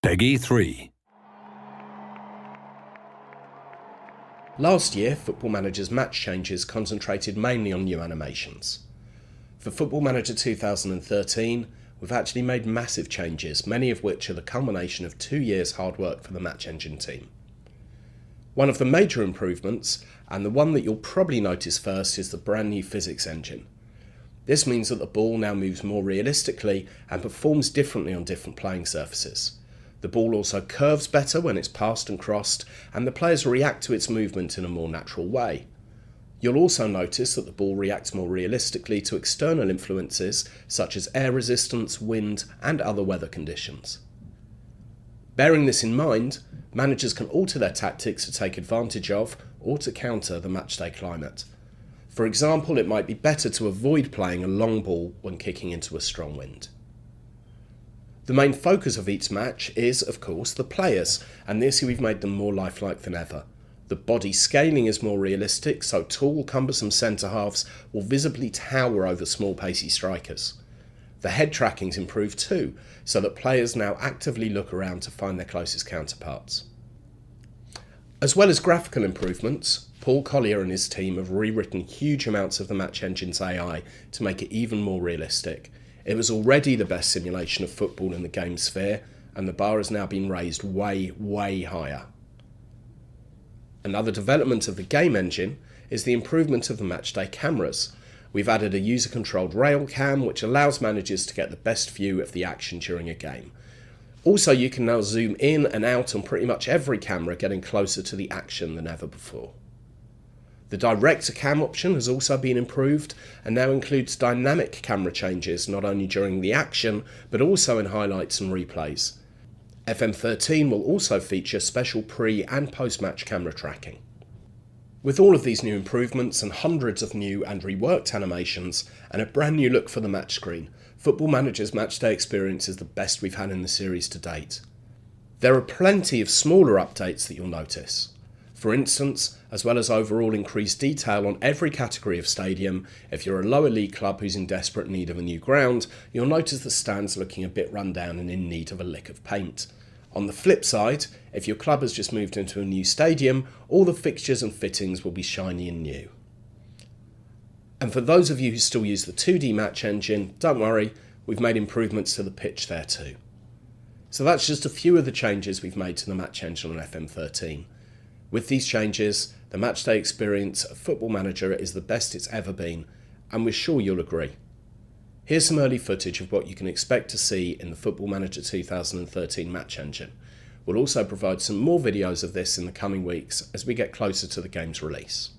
Peggy 3. Last year, Football Manager's match changes concentrated mainly on new animations. For Football Manager 2013, we've actually made massive changes, many of which are the culmination of 2 years' hard work for the Match Engine team. One of the major improvements, and the one that you'll probably notice first, is the brand new physics engine. This means that the ball now moves more realistically and performs differently on different playing surfaces. The ball also curves better when it's passed and crossed, and the players react to its movement in a more natural way. You'll also notice that the ball reacts more realistically to external influences such as air resistance, wind, and other weather conditions. Bearing this in mind, managers can alter their tactics to take advantage of or to counter the matchday climate. For example, it might be better to avoid playing a long ball when kicking into a strong wind. The main focus of each match is, of course, the players, and this year we've made them more lifelike than ever. The body scaling is more realistic, so tall, cumbersome centre-halves will visibly tower over small, pacey strikers. The head tracking's improved too, so that players now actively look around to find their closest counterparts. As well as graphical improvements, Paul Collier and his team have rewritten huge amounts of the Match Engine's AI to make it even more realistic. It was already the best simulation of football in the game sphere, and the bar has now been raised way, way higher. Another development of the game engine is the improvement of the matchday cameras. We've added a user-controlled rail cam which allows managers to get the best view of the action during a game. Also, you can now zoom in and out on pretty much every camera, getting closer to the action than ever before. The director cam option has also been improved and now includes dynamic camera changes not only during the action but also in highlights and replays. FM13 will also feature special pre- and post-match camera tracking. With all of these new improvements and hundreds of new and reworked animations and a brand new look for the match screen, Football Manager's matchday experience is the best we've had in the series to date. There are plenty of smaller updates that you'll notice. For instance, as well as overall increased detail on every category of stadium, if you're a lower league club who's in desperate need of a new ground, you'll notice the stands looking a bit run down and in need of a lick of paint. On the flip side, if your club has just moved into a new stadium, all the fixtures and fittings will be shiny and new. And for those of you who still use the 2D Match Engine, don't worry, we've made improvements to the pitch there too. So that's just a few of the changes we've made to the Match Engine on FM13. With these changes, the matchday experience of Football Manager is the best it's ever been, and we're sure you'll agree. Here's some early footage of what you can expect to see in the Football Manager 2013 Match Engine. We'll also provide some more videos of this in the coming weeks as we get closer to the game's release.